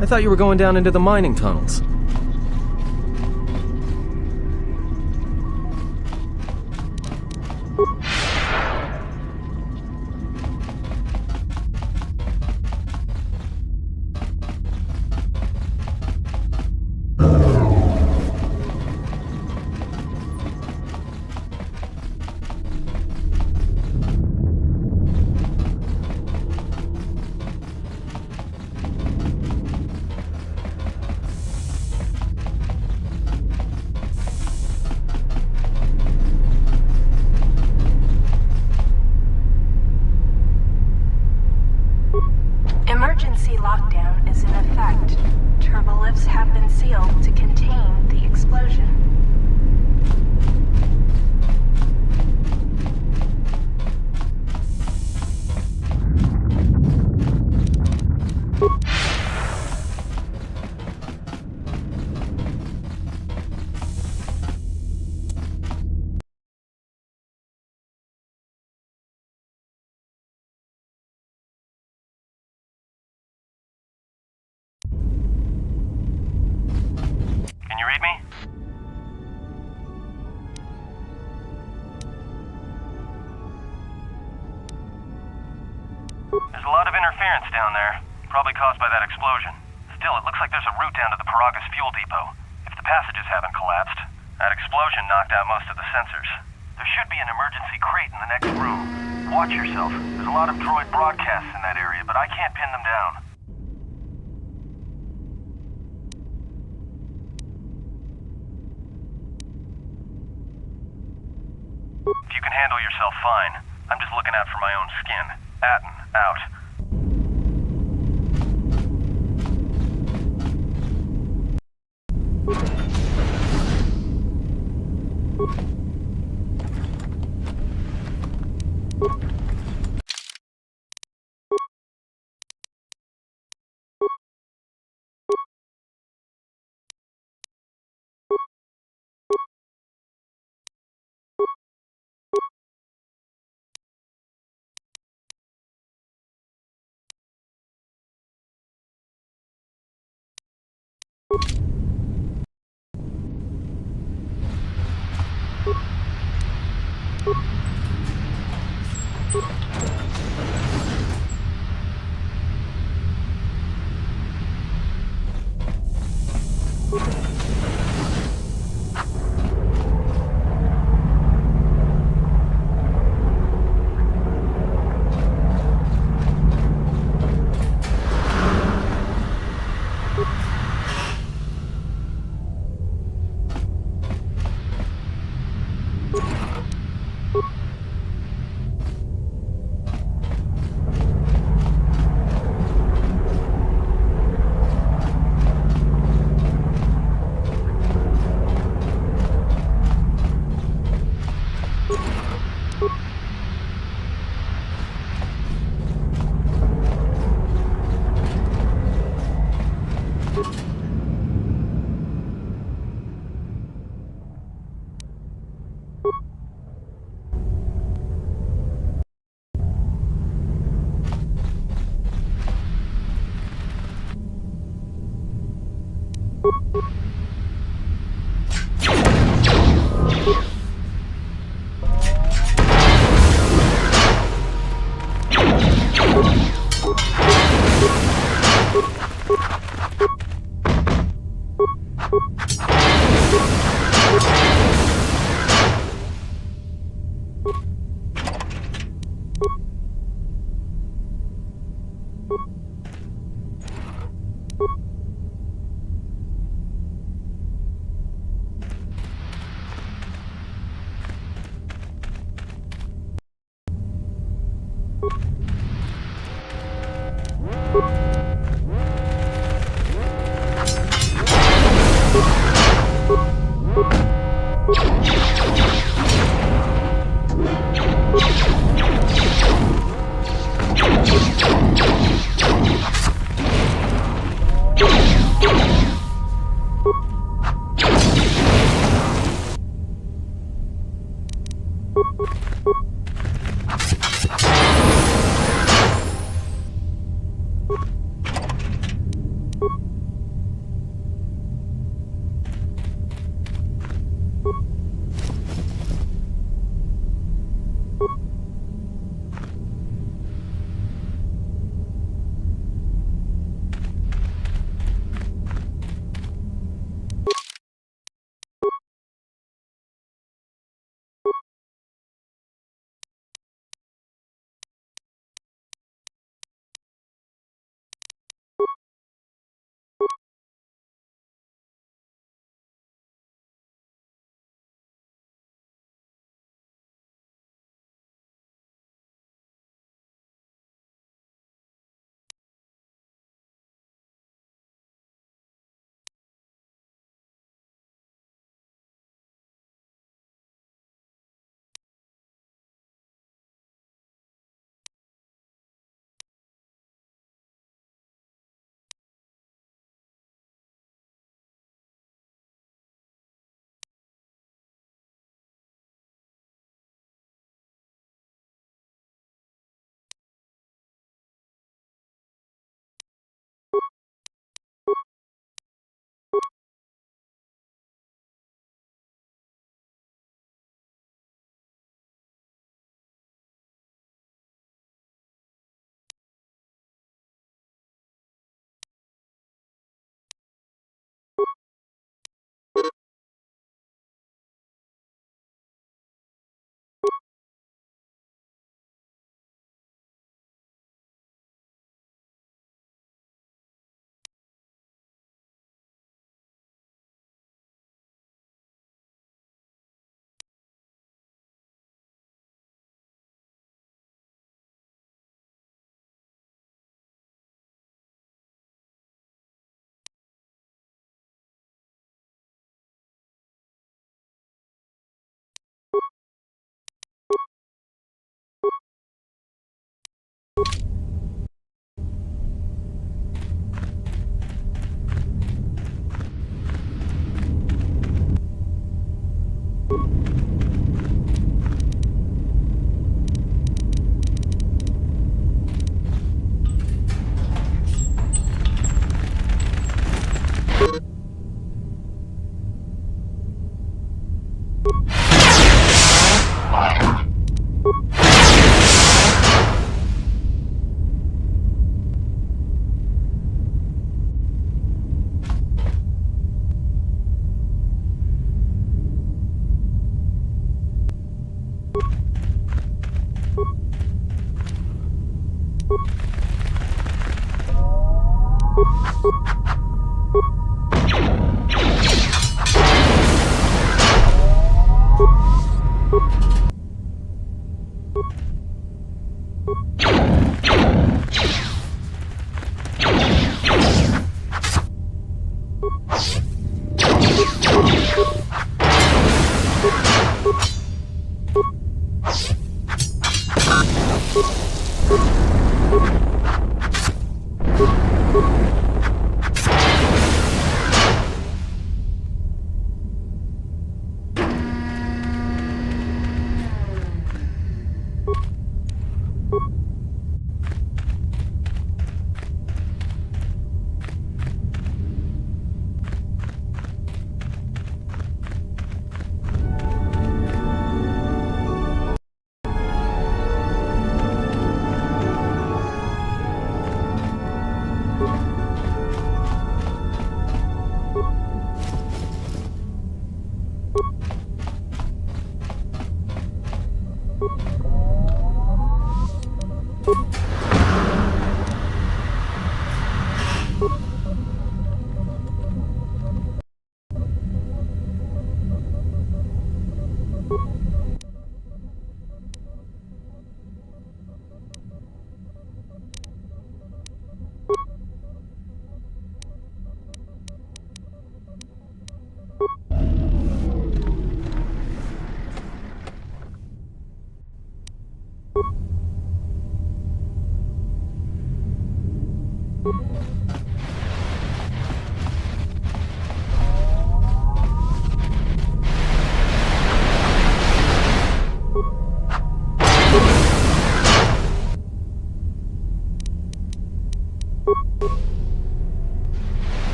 I thought you were going down into the mining tunnels. Emergency lockdown is in effect. Turbolifts have been sealed to contain the explosion. Can you read me? There's a lot of interference down there, probably caused by that explosion. Still, it looks like there's a route down to the Paragus fuel depot. If the passages haven't collapsed, that explosion knocked out most of the sensors. There should be an emergency crate in the next room. Watch yourself. There's a lot of droid broadcasts in that area, but I can't pin them down. If you can handle yourself, fine. I'm just looking out for my own skin. Atten, out.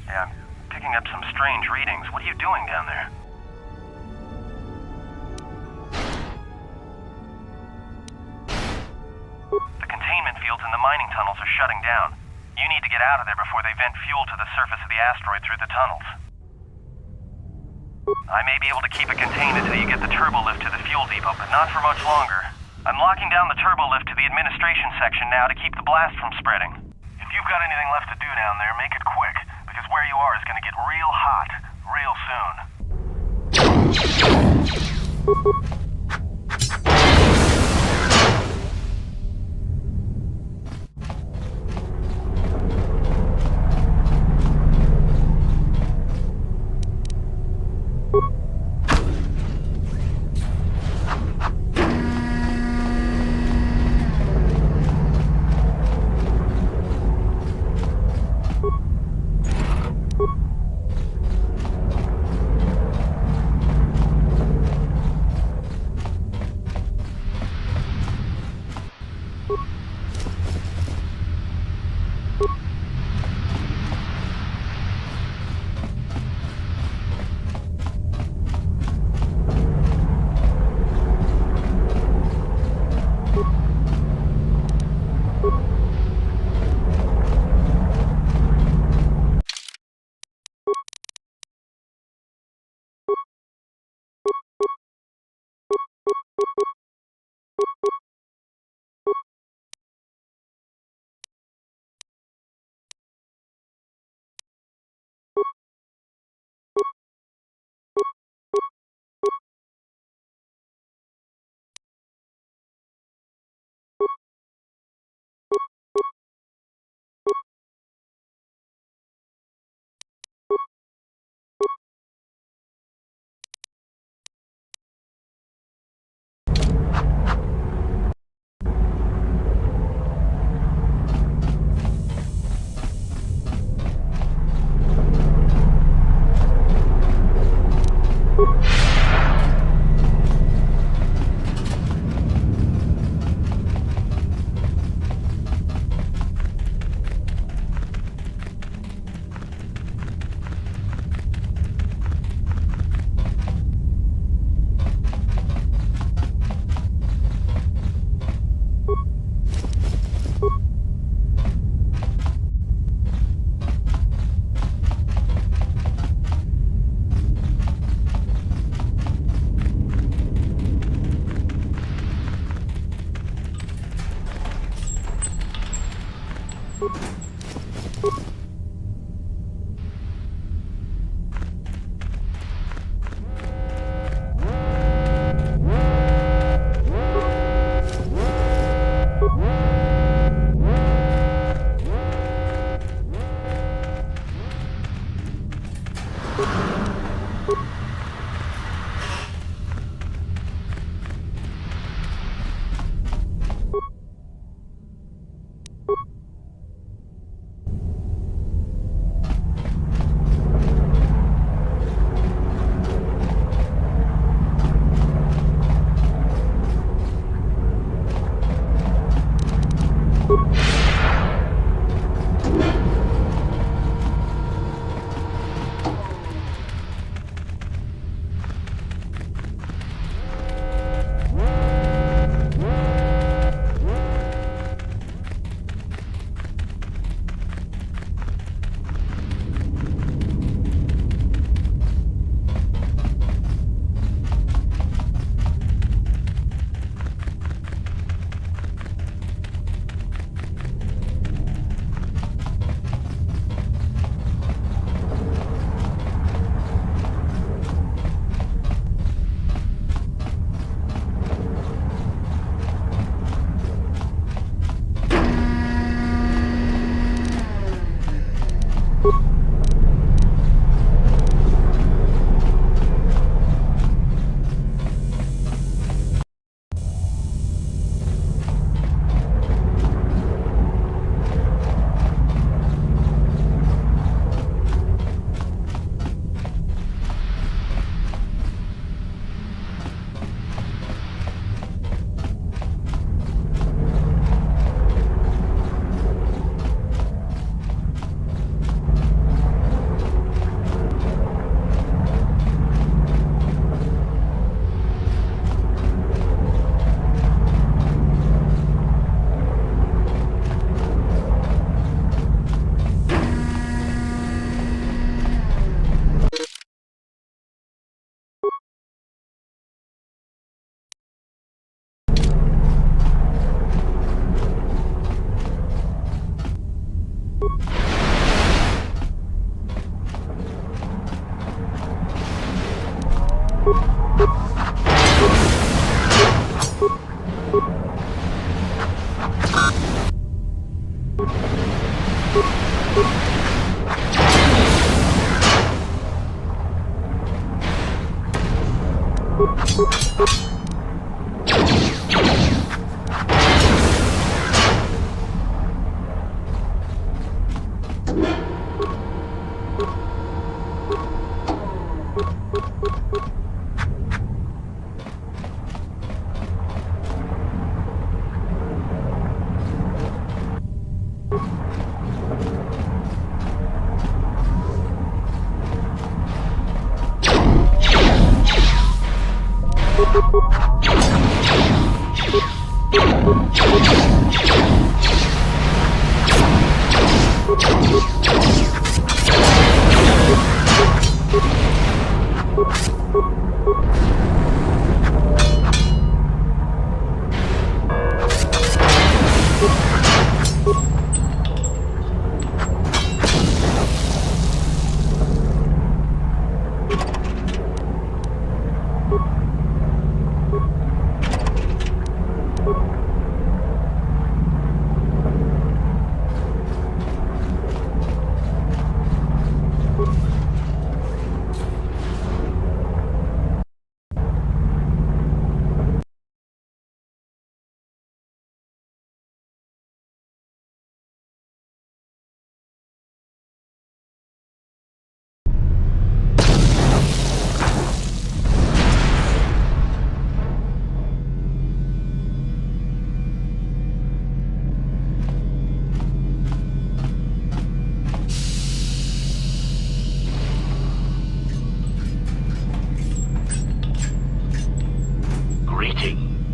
Yeah, I'm picking up some strange readings. What are you doing down there? The containment fields in the mining tunnels are shutting down. You need to get out of there before they vent fuel to the surface of the asteroid through the tunnels. I may be able to keep it contained until you get the turbo lift to the fuel depot, but not for much longer. I'm locking down the turbo lift to the administration section now to keep the blast from spreading. If you've got anything left to do down there, make it quick, because where you are is going to get real hot real soon.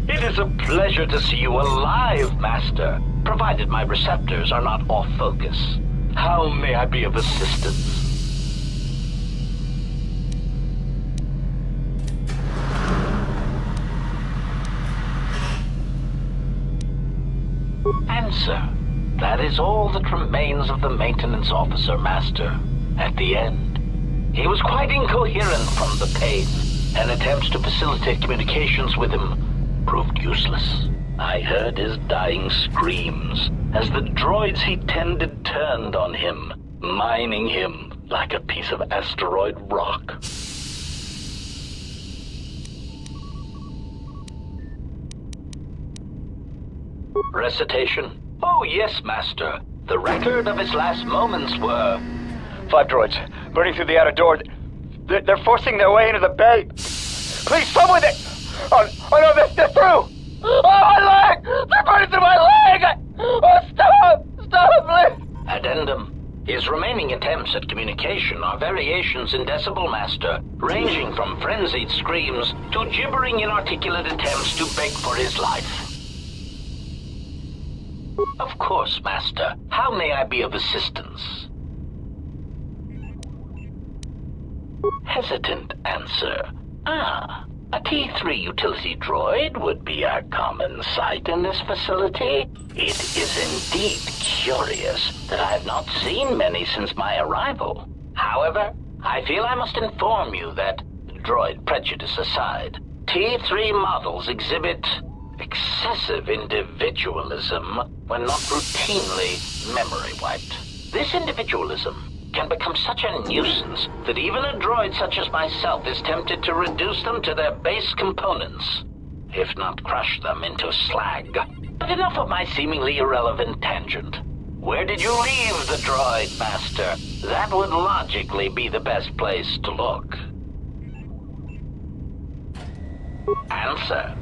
It is a pleasure to see you alive, Master, provided my receptors are not off focus. How may I be of assistance? Answer. That is all that remains of the maintenance officer, Master. At the end, he was quite incoherent from the pain, and attempts to facilitate communications with him proved useless. I heard his dying screams as the droids he tended turned on him, mining him like a piece of asteroid rock. Recitation? Oh yes, Master. The record of his last moments were... 5 droids, burning through the outer door. They're forcing their way into the bay. Please, someone with it! Oh no, they're through! Oh, my leg! They're burning through my leg! Oh, stop! Stop, please! Addendum. His remaining attempts at communication are variations in Decibel, Master, ranging from frenzied screams to gibbering inarticulate attempts to beg for his life. Of course, Master. How may I be of assistance? Hesitant answer. A T3 utility droid would be a common sight in this facility. It is indeed curious that I have not seen many since my arrival. However, I feel I must inform you that, droid prejudice aside, T3 models exhibit excessive individualism when not routinely memory wiped. This individualism can become such a nuisance that even a droid such as myself is tempted to reduce them to their base components, if not crush them into slag. But enough of my seemingly irrelevant tangent. Where did you leave the droid, Master? That would logically be the best place to look. Answer.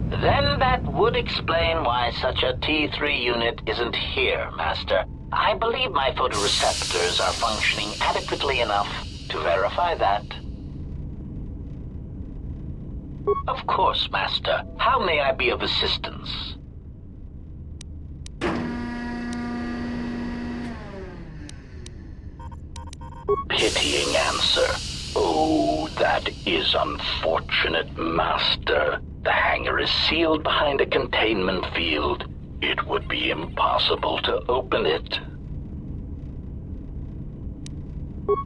Then that would explain why such a T3 unit isn't here, Master. I believe my photoreceptors are functioning adequately enough to verify that. Of course, Master. How may I be of assistance? Pitying answer. Oh, that is unfortunate, Master. The hangar is sealed behind a containment field. It would be impossible to open it.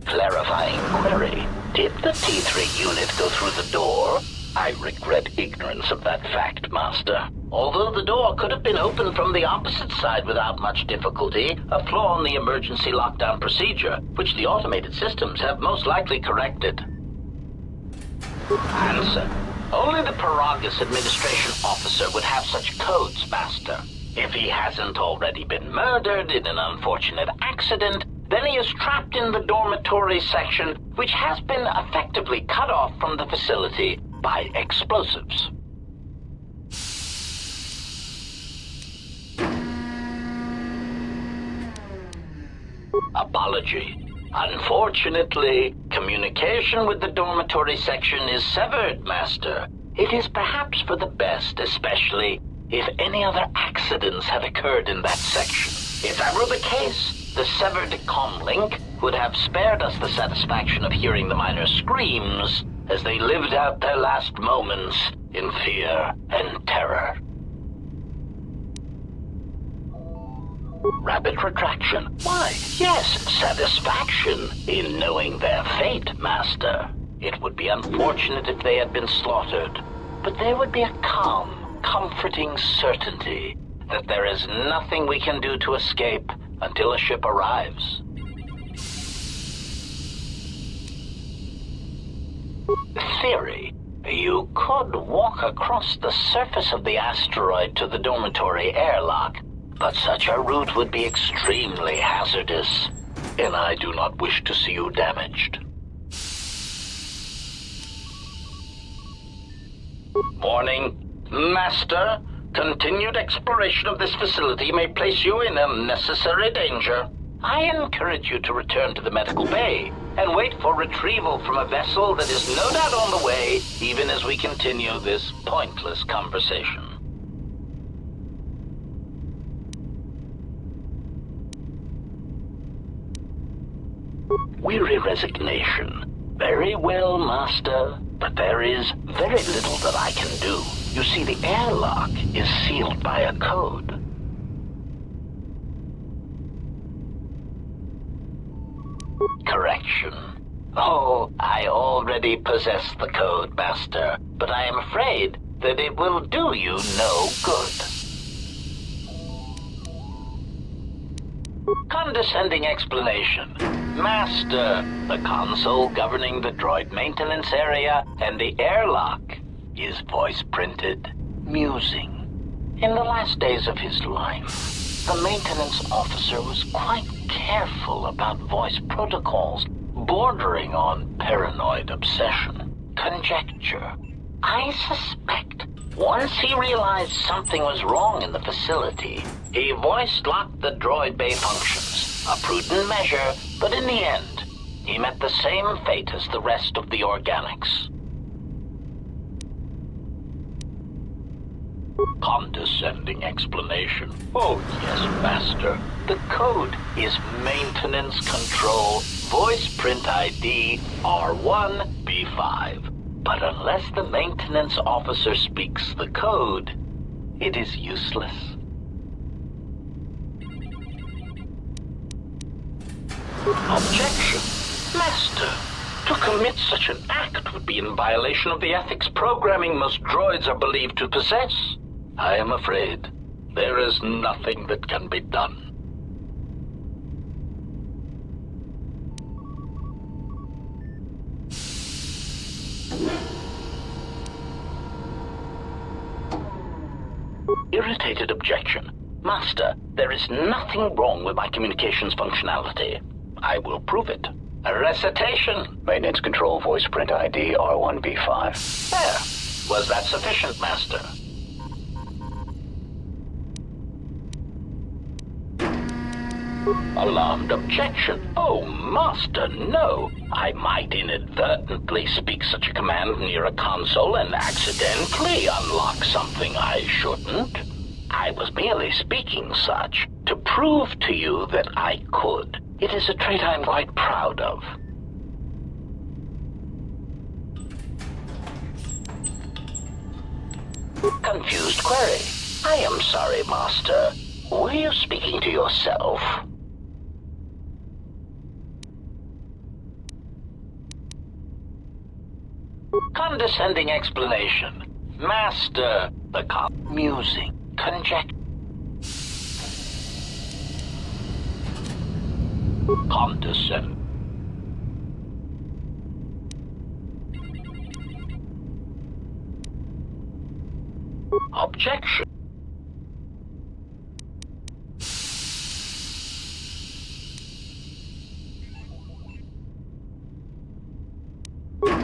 Clarifying query. Did the T3 unit go through the door? I regret ignorance of that fact, Master. Although the door could have been opened from the opposite side without much difficulty, a flaw in the emergency lockdown procedure, which the automated systems have most likely corrected. Answer. Only the Paragus administration officer would have such codes, Master. If he hasn't already been murdered in an unfortunate accident, then he is trapped in the dormitory section, which has been effectively cut off from the facility by explosives. Apology. Unfortunately, communication with the dormitory section is severed, Master. It is perhaps for the best, especially if any other accidents have occurred in that section. If that were the case, the severed comlink would have spared us the satisfaction of hearing the miners' screams as they lived out their last moments in fear and terror. Rapid retraction. Why, yes, satisfaction in knowing their fate, Master. It would be unfortunate if they had been slaughtered, but there would be a calm, comforting certainty that there is nothing we can do to escape until a ship arrives. Theory. You could walk across the surface of the asteroid to the dormitory airlock, but such a route would be extremely hazardous, and I do not wish to see you damaged. Warning. Master, continued exploration of this facility may place you in unnecessary danger. I encourage you to return to the medical bay and wait for retrieval from a vessel that is no doubt on the way, even as we continue this pointless conversation. Weary resignation. Very well, Master, but there is very little that I can do. You see, the airlock is sealed by a code. Correction. Oh, I already possess the code, Master, but I am afraid that it will do you no good. Condescending explanation. Master, the console governing the droid maintenance area and the airlock is voice-printed, musing. In the last days of his life, the maintenance officer was quite careful about voice protocols, bordering on paranoid obsession. Conjecture. I suspect once he realized something was wrong in the facility, he voice-locked the droid bay functions. A prudent measure, but in the end, he met the same fate as the rest of the organics. Condescending explanation. Oh, yes, Master. The code is Maintenance Control Voice Print ID R1B5. But unless the maintenance officer speaks the code, it is useless. Objection. Master, to commit such an act would be in violation of the ethics programming most droids are believed to possess. I am afraid there is nothing that can be done. Irritated objection. Master, there is nothing wrong with my communications functionality. I will prove it. A recitation. Maintenance Control Voice Print ID R1B5. There. Was that sufficient, Master? Alarmed objection. Oh, Master, no. I might inadvertently speak such a command near a console and accidentally unlock something I shouldn't. I was merely speaking such to prove to you that I could. It is a trait I'm quite proud of. Confused query. I am sorry, Master. Were you speaking to yourself? Condescending explanation. Master, the musing, conjecture. Condescend. Objection.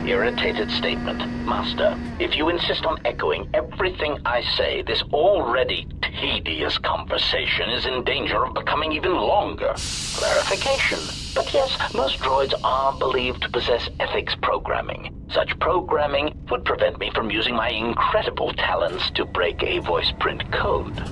Irritated statement. Master, if you insist on echoing everything I say, this already tedious conversation is in danger of becoming even longer. Clarification. But yes, most droids are believed to possess ethics programming. Such programming would prevent me from using my incredible talents to break a voice print code.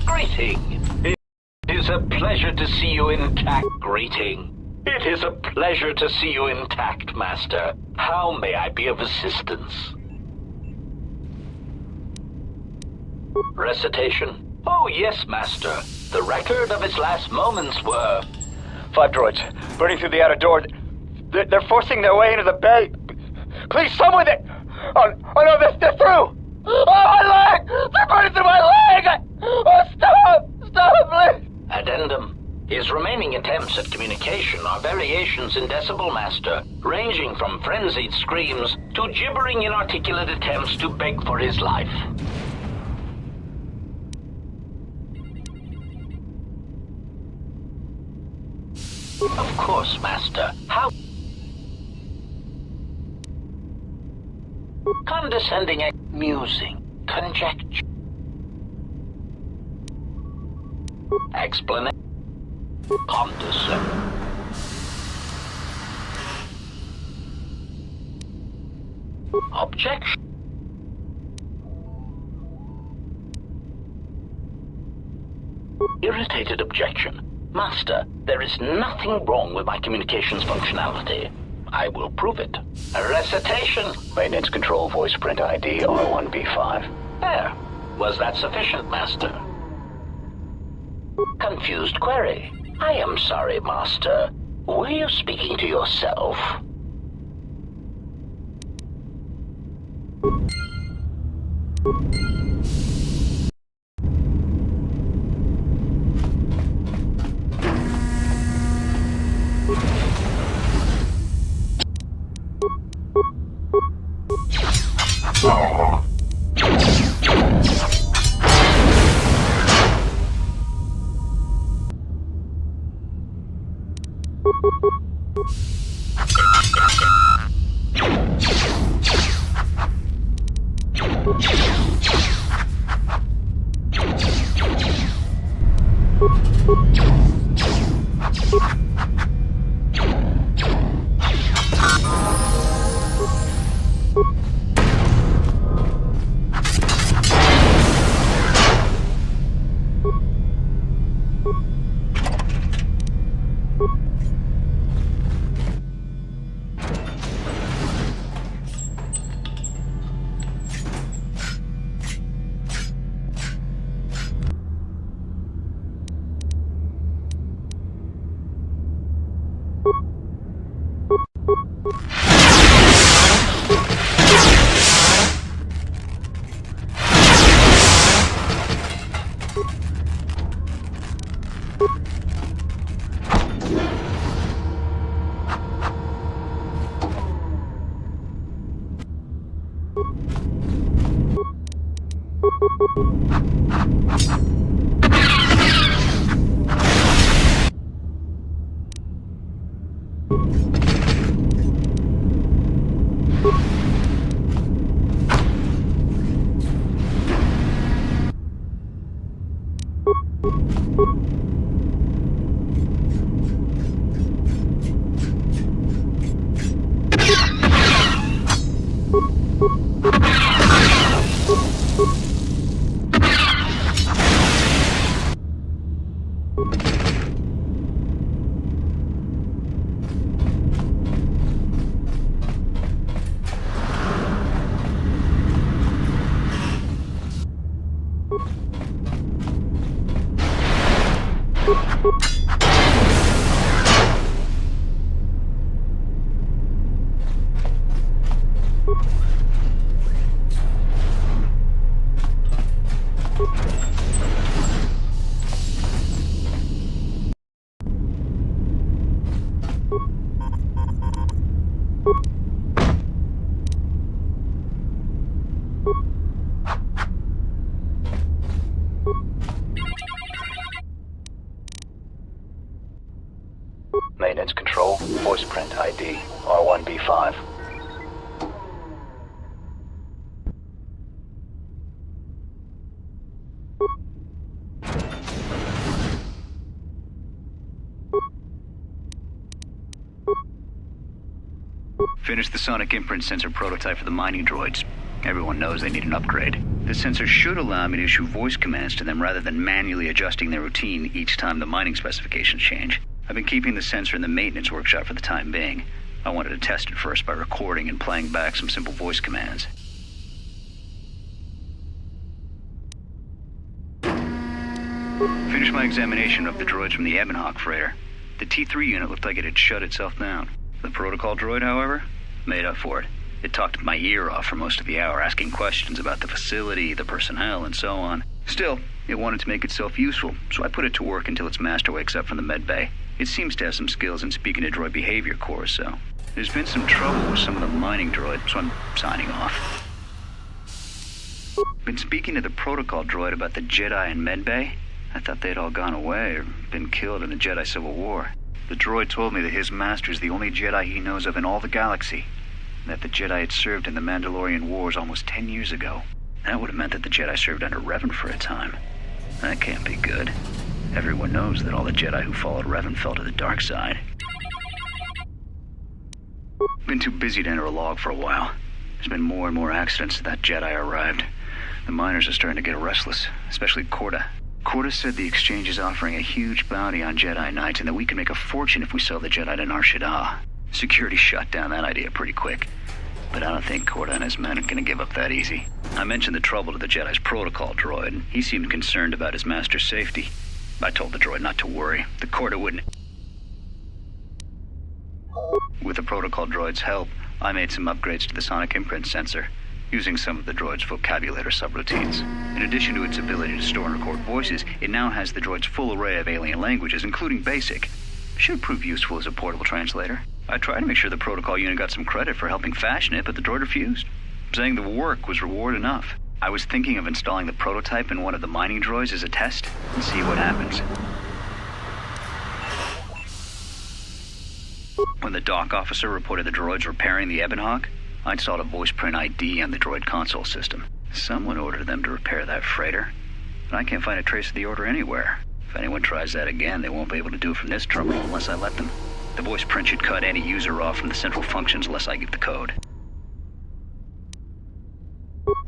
Greeting. It is a pleasure to see you intact. Greeting. It is a pleasure to see you intact, Master. How may I be of assistance? Recitation? Oh, yes, Master. The record of his last moments were... 5 droids, burning through the outer door. They're forcing their way into the bay. Please, someone that... Oh no, they're through! Oh, my leg! They're burning through my leg! Oh, stop! Stop, please! Addendum. His remaining attempts at communication are variations in Decibel, Master, ranging from frenzied screams to gibbering inarticulate attempts to beg for his life. Of course, Master. How condescending, amusing, conjecture. Explanation. Condescending. Objection. Irritated objection. Master, there is nothing wrong with my communications functionality. I will prove it. A recitation. Maintenance control voice print ID R1B5. There. Was that sufficient, Master? Confused query. I am sorry, Master. Were you speaking to yourself? Maintenance control, voice print ID, R1B5. Finished the sonic imprint sensor prototype for the mining droids. Everyone knows they need an upgrade. The sensor should allow me to issue voice commands to them rather than manually adjusting their routine each time the mining specifications change. I've been keeping the sensor in the maintenance workshop for the time being. I wanted to test it first by recording and playing back some simple voice commands. Finished my examination of the droids from the Ebonhawk freighter. The T3 unit looked like it had shut itself down. The protocol droid, however, made up for it. It talked my ear off for most of the hour, asking questions about the facility, the personnel, and so on. Still, it wanted to make itself useful, so I put it to work until its master wakes up from the med bay. It seems to have some skills in speaking to droid behavior core, so... There's been some trouble with some of the mining droids, so I'm signing off. Been speaking to the protocol droid about the Jedi in med bay. I thought they'd all gone away or been killed in the Jedi Civil War. The droid told me that his master is the only Jedi he knows of in all the galaxy, and that the Jedi had served in the Mandalorian Wars almost 10 years ago. That would have meant that the Jedi served under Revan for a time. That can't be good. Everyone knows that all the Jedi who followed Revan fell to the dark side. Been too busy to enter a log for a while. There's been more and more accidents since that Jedi arrived. The miners are starting to get restless, especially KOTOR. KOTOR said the exchange is offering a huge bounty on Jedi Knights and that we can make a fortune if we sell the Jedi to Nar Shaddaa. Security shut down that idea pretty quick. But I don't think KOTOR and his men are gonna give up that easy. I mentioned the trouble to the Jedi's protocol droid, and he seemed concerned about his master's safety. I told the droid not to worry. The KOTOR wouldn't... With the protocol droid's help, I made some upgrades to the sonic imprint sensor, using some of the droid's vocabulator subroutines. In addition to its ability to store and record voices, it now has the droid's full array of alien languages, including Basic. Should prove useful as a portable translator. I tried to make sure the protocol unit got some credit for helping fashion it, but the droid refused, saying the work was reward enough. I was thinking of installing the prototype in one of the mining droids as a test, and see what happens. When the dock officer reported the droids repairing the Ebonhawk, I installed a voice print ID on the droid console system. Someone ordered them to repair that freighter, but I can't find a trace of the order anywhere. If anyone tries that again, they won't be able to do it from this terminal unless I let them. The voice print should cut any user off from the central functions unless I give the code.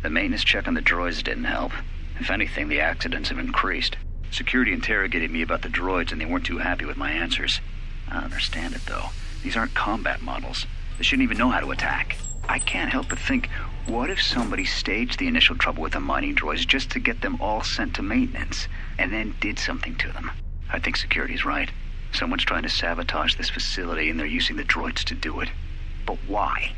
The maintenance check on the droids didn't help. If anything, the accidents have increased. Security interrogated me about the droids and they weren't too happy with my answers. I don't understand it though. These aren't combat models. They shouldn't even know how to attack. I can't help but think, what if somebody staged the initial trouble with the mining droids just to get them all sent to maintenance, and then did something to them? I think security's right. Someone's trying to sabotage this facility and they're using the droids to do it. But why?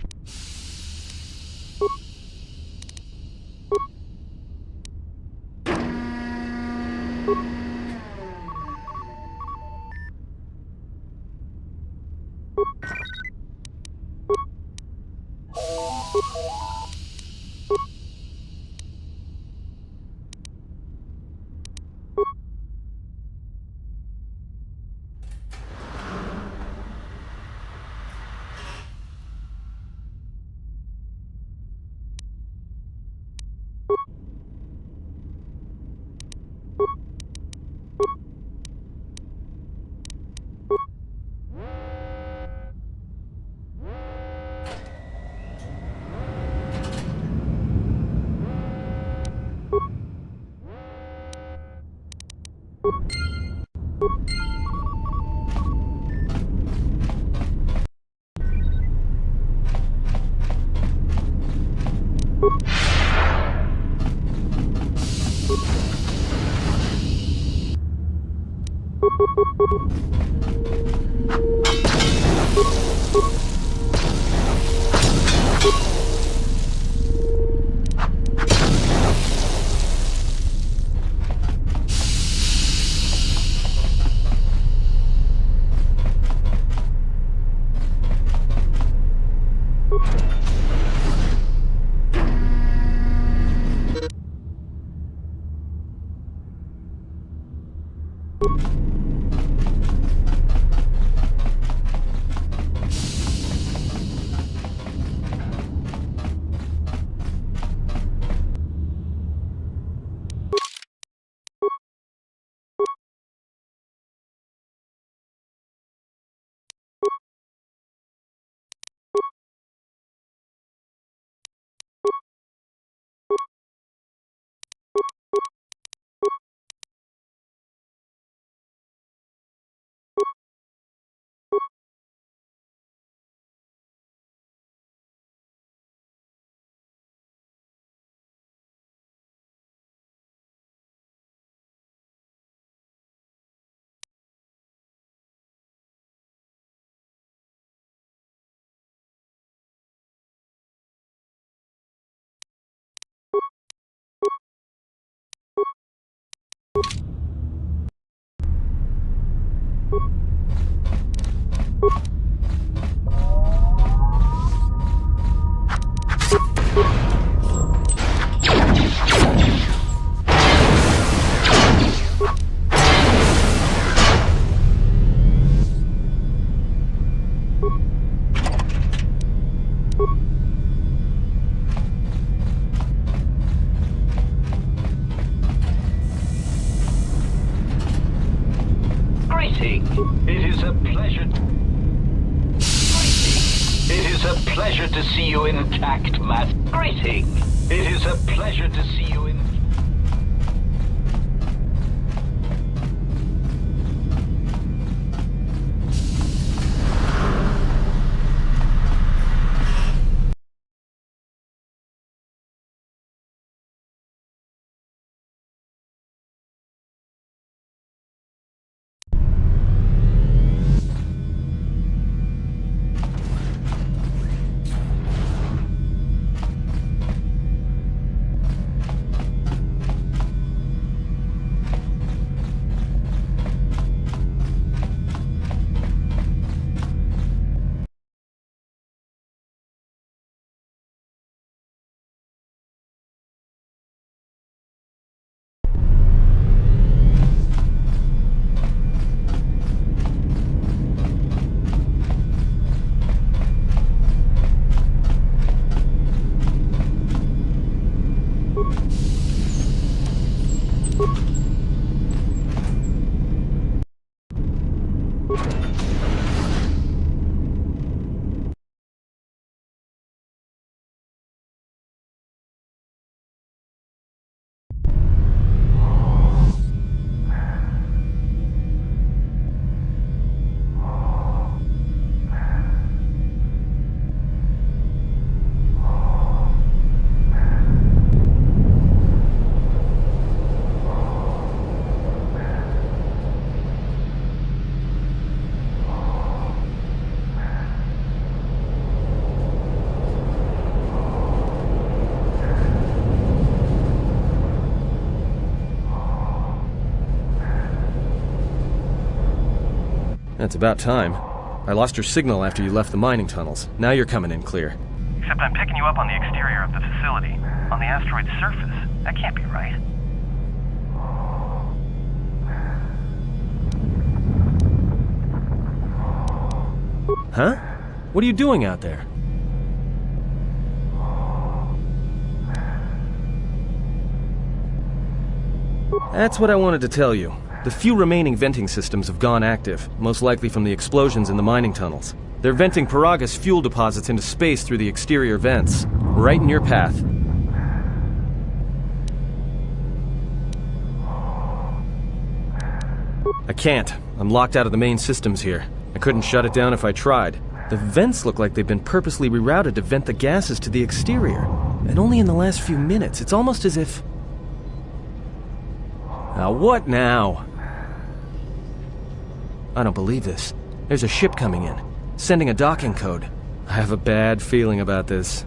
Pleasure to see you intact, Matt. Greeting. It is a pleasure to see you in... That's about time. I lost your signal after you left the mining tunnels. Now you're coming in clear. Except I'm picking you up on the exterior of the facility, on the asteroid's surface. That can't be right. Huh? What are you doing out there? That's what I wanted to tell you. The few remaining venting systems have gone active, most likely from the explosions in the mining tunnels. They're venting Paragus fuel deposits into space through the exterior vents, right in your path. I can't. I'm locked out of the main systems here. I couldn't shut it down if I tried. The vents look like they've been purposely rerouted to vent the gases to the exterior. And only in the last few minutes. It's almost as if... Now what now? I don't believe this. There's a ship coming in, sending a docking code. I have a bad feeling about this.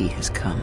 He has come.